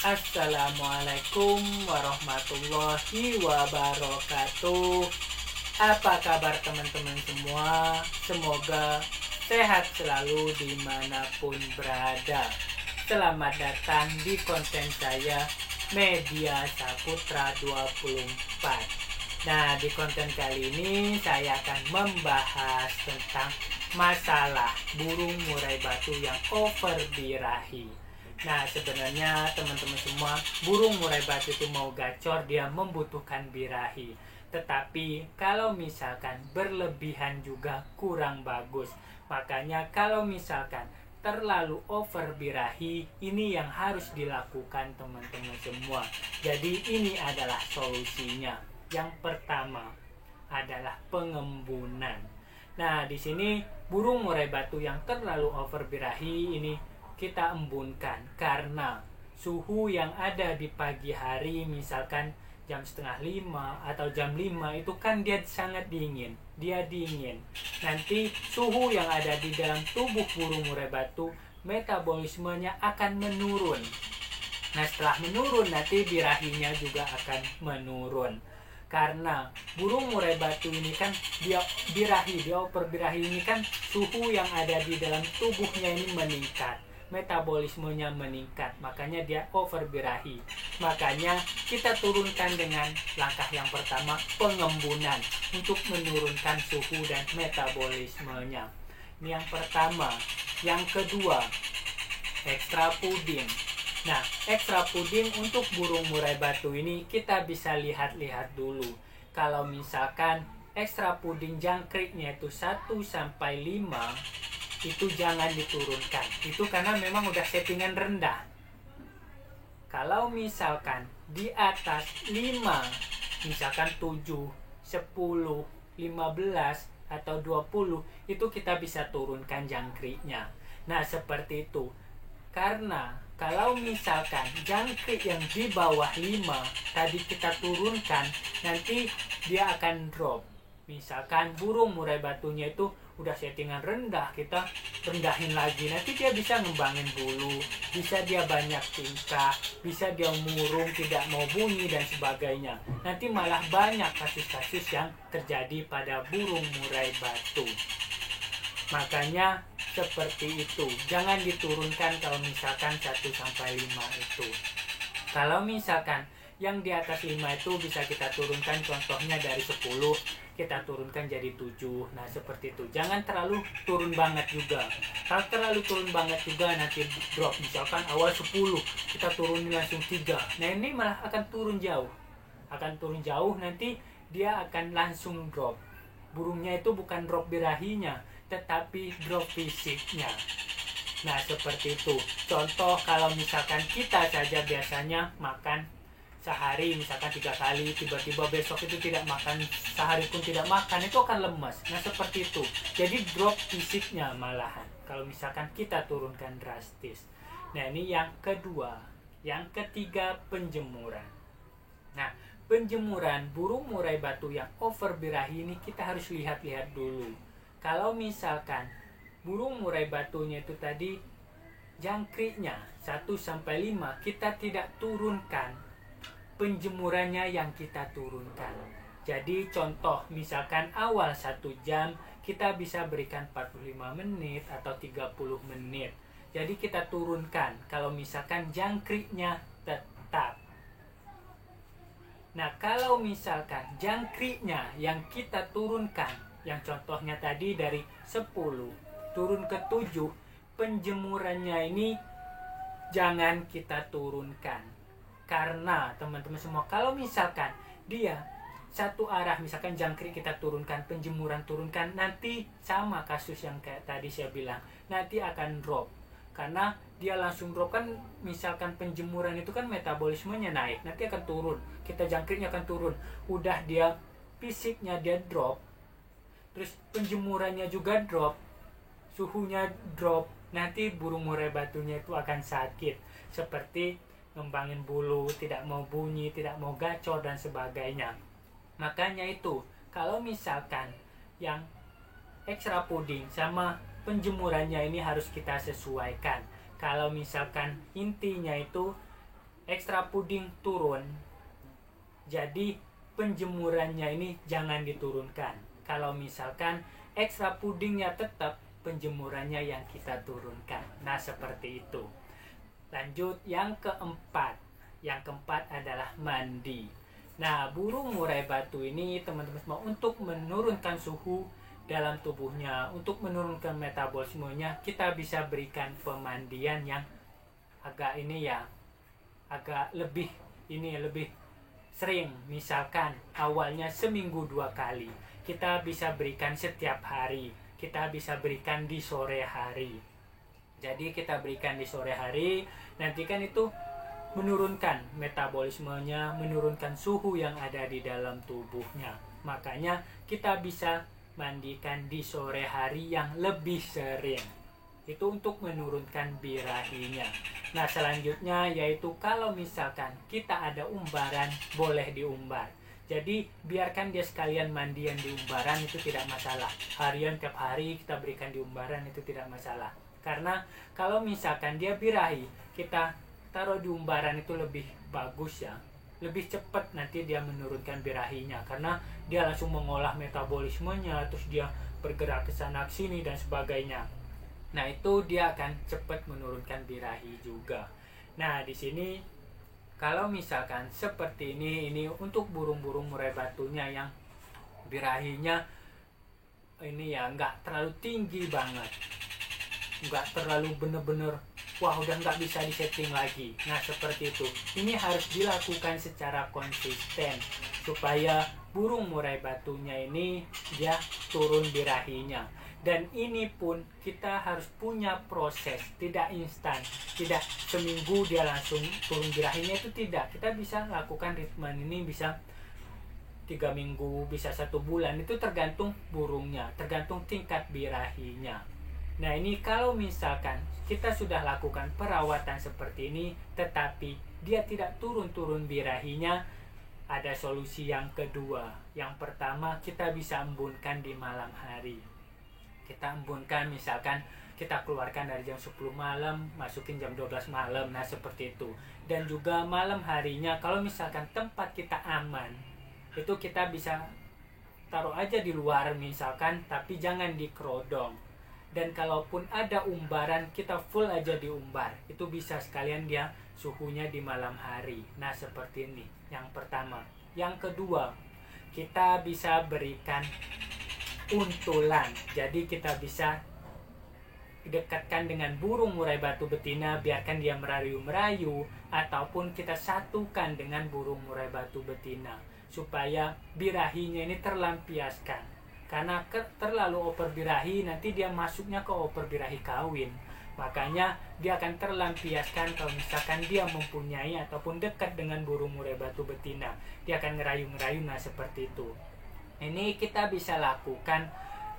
Assalamualaikum warahmatullahi wabarakatuh. Apa kabar teman-teman semua? Semoga sehat selalu dimanapun berada. Selamat datang di konten saya Media Saputra 24. Nah, di konten kali ini saya akan membahas tentang masalah burung murai batu yang over birahi. Nah, sebenarnya teman-teman semua, burung murai batu itu mau gacor, dia membutuhkan birahi. Tetapi kalau misalkan berlebihan juga kurang bagus. Makanya kalau misalkan terlalu over birahi, ini yang harus dilakukan teman-teman semua. Jadi ini adalah solusinya. Yang pertama adalah pengembunan. Nah, di sini burung murai batu yang terlalu over birahi ini kita embunkan karena suhu yang ada di pagi hari, misalkan jam setengah 5 atau jam 5 itu kan dia sangat dingin, nanti suhu yang ada di dalam tubuh burung murai batu, metabolismenya akan menurun. Nah, setelah menurun nanti birahinya juga akan menurun. Karena burung murai batu ini kan dia over birahi ini kan suhu yang ada di dalam tubuhnya ini meningkat, metabolismenya meningkat, makanya dia over birahi. Makanya kita turunkan dengan langkah yang pertama, pengembunan, untuk menurunkan suhu dan metabolismenya. Ini yang pertama. Yang kedua, ekstra puding. Nah, ekstra puding untuk burung murai batu ini kita bisa lihat-lihat dulu. Kalau misalkan ekstra puding jangkriknya itu 1-5, itu jangan diturunkan. Itu karena memang udah settingan rendah. Kalau misalkan di atas 5, misalkan 7, 10, 15 atau 20, itu kita bisa turunkan jangkriknya. Nah, seperti itu. Karena kalau misalkan jangkrik yang di bawah 5 tadi kita turunkan, nanti dia akan drop. Misalkan burung murai batunya itu udah settingan rendah, kita rendahin lagi, nanti dia bisa ngembangin bulu, bisa dia banyak tingkah, bisa dia murung, tidak mau bunyi dan sebagainya. Nanti malah banyak kasus-kasus yang terjadi pada burung murai batu. Makanya seperti itu, jangan diturunkan kalau misalkan 1-5 itu. Kalau misalkan yang di atas 5 itu bisa kita turunkan, contohnya dari 10 kita turunkan jadi 7. Nah, seperti itu. Jangan terlalu turun banget juga. Kalau terlalu turun banget juga nanti drop. Misalkan awal 10 kita turunin langsung 3. Nah, ini malah akan turun jauh. Nanti dia akan langsung drop. Burungnya itu bukan drop birahinya, tetapi drop fisiknya. Nah, seperti itu. Contoh kalau misalkan kita saja biasanya makan sehari misalkan 3 kali, tiba-tiba besok itu tidak makan, sehari pun tidak makan, itu akan lemas. Nah, seperti itu. Jadi drop fisiknya malahan kalau misalkan kita turunkan drastis. Nah, ini yang kedua. Yang ketiga, penjemuran. Nah, penjemuran burung murai batu yang over birahi ini kita harus lihat-lihat dulu. Kalau misalkan burung murai batunya itu tadi jangkriknya 1-5, kita tidak turunkan, penjemurannya yang kita turunkan. Jadi contoh misalkan awal 1 jam kita bisa berikan 45 menit atau 30 menit. Jadi kita turunkan kalau misalkan jangkriknya tetap. Nah, kalau misalkan jangkriknya yang kita turunkan, yang contohnya tadi dari 10 turun ke 7, penjemurannya ini jangan kita turunkan. Karena teman-teman semua, kalau misalkan dia satu arah, misalkan jangkrik kita turunkan, penjemuran turunkan, nanti sama kasus yang kayak tadi saya bilang, nanti akan drop. Karena dia langsung drop kan, misalkan penjemuran itu kan metabolismenya naik, nanti akan turun, kita jangkriknya akan turun, udah dia fisiknya dia drop, terus penjemurannya juga drop, suhunya drop, nanti burung murai batunya itu akan sakit, seperti ngembangin bulu, tidak mau bunyi, tidak mau gacor dan sebagainya. Makanya itu, kalau misalkan yang ekstra puding sama penjemurannya ini harus kita sesuaikan. Kalau misalkan intinya itu ekstra puding turun, jadi penjemurannya ini jangan diturunkan. Kalau misalkan ekstra pudingnya tetap, penjemurannya yang kita turunkan. Nah, seperti itu. Lanjut yang keempat. Yang keempat adalah mandi. Nah, burung murai batu ini teman-teman semua untuk menurunkan suhu dalam tubuhnya, untuk menurunkan metabolismenya, kita bisa berikan pemandian yang agak lebih sering. Misalkan awalnya seminggu 2 kali, kita bisa berikan setiap hari, kita bisa berikan di sore hari. Jadi kita berikan di sore hari, nanti kan itu menurunkan metabolismenya, menurunkan suhu yang ada di dalam tubuhnya. Makanya kita bisa mandikan di sore hari yang lebih sering. Itu untuk menurunkan birahinya. Nah, selanjutnya yaitu kalau misalkan kita ada umbaran, boleh diumbar. Jadi biarkan dia sekalian mandian di umbaran, itu tidak masalah. Harian tiap hari kita berikan di umbaran, itu tidak masalah. Karena kalau misalkan dia birahi, kita taruh di umbaran itu lebih bagus ya. Lebih cepat nanti dia menurunkan birahinya, karena dia langsung mengolah metabolismenya, terus dia bergerak ke sana ke sini dan sebagainya. Nah, itu dia akan cepat menurunkan birahi juga. Nah, di sini kalau misalkan seperti ini untuk burung-burung murai batunya yang birahinya ini ya nggak terlalu tinggi banget, nggak terlalu bener-bener wah udah nggak bisa disetting lagi. Nah, seperti itu. Ini harus dilakukan secara konsisten supaya burung murai batunya ini dia turun birahinya. Dan ini pun kita harus punya proses, tidak instan, tidak seminggu dia langsung turun birahinya, itu tidak. Kita bisa lakukan ritme ini bisa 3 minggu, bisa 1 bulan, itu tergantung burungnya, tergantung tingkat birahinya. Nah, ini kalau misalkan kita sudah lakukan perawatan seperti ini tetapi dia tidak turun-turun birahinya, ada solusi yang kedua. Yang pertama, kita bisa embunkan di malam hari. Kita embunkan, misalkan kita keluarkan dari jam 10 malam, masukin jam 12 malam. Nah, seperti itu. Dan juga malam harinya, kalau misalkan tempat kita aman, itu kita bisa taruh aja di luar misalkan, tapi jangan di kerodong. Dan kalaupun ada umbaran, kita full aja diumbar. Itu bisa sekalian dia suhunya di malam hari. Nah, seperti ini yang pertama. Yang kedua, kita bisa berikan untulan. Jadi kita bisa dekatkan dengan burung murai batu betina, biarkan dia merayu-merayu, ataupun kita satukan dengan burung murai batu betina supaya birahinya ini terlampiaskan. Karena terlalu over birahi, nanti dia masuknya ke over birahi kawin. Makanya dia akan terlampiaskan kalau misalkan dia mempunyai ataupun dekat dengan burung murai batu betina. Dia akan ngerayu-ngerayu, nah seperti itu. Ini kita bisa lakukan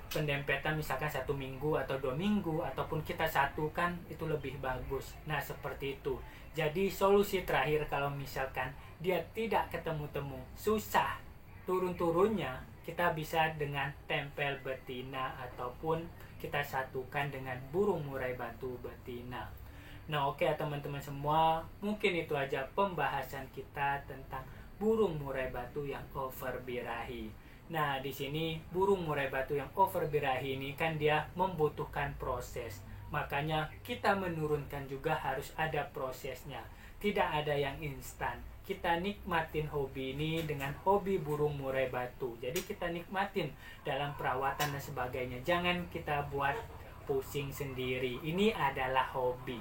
pendempetan misalkan 1 minggu atau 2 minggu, ataupun kita satukan, itu lebih bagus. Nah, seperti itu. Jadi solusi terakhir kalau misalkan dia tidak ketemu-temu, susah turun-turunnya, kita bisa dengan tempel betina ataupun kita satukan dengan burung murai batu betina. Nah, oke teman-teman semua, mungkin itu aja pembahasan kita tentang burung murai batu yang over birahi. Nah, di sini burung murai batu yang over birahi ini kan dia membutuhkan proses. Makanya kita menurunkan juga harus ada prosesnya. Tidak ada yang instan. Kita nikmatin hobi ini dengan hobi burung murai batu. Jadi kita nikmatin dalam perawatan dan sebagainya. Jangan kita buat pusing sendiri. Ini adalah hobi.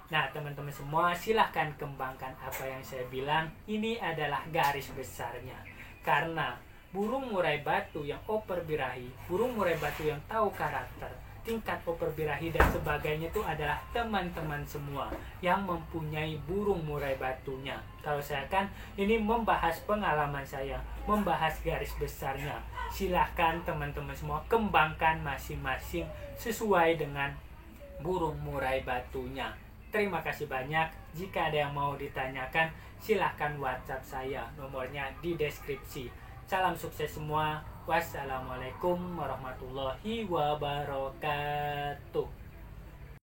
Nah, teman-teman semua, silahkan kembangkan apa yang saya bilang. Ini adalah garis besarnya. Karena burung murai batu yang over birahi, burung murai batu yang tahu karakter, tingkat over birahi dan sebagainya itu adalah teman-teman semua yang mempunyai burung murai batunya. Kalau saya kan ini membahas pengalaman saya, membahas garis besarnya. Silahkan teman-teman semua kembangkan masing-masing sesuai dengan burung murai batunya. Terima kasih banyak. Jika ada yang mau ditanyakan, silahkan WhatsApp saya. Nomornya di deskripsi. Salam sukses semua. Wassalamualaikum warahmatullahi wabarakatuh.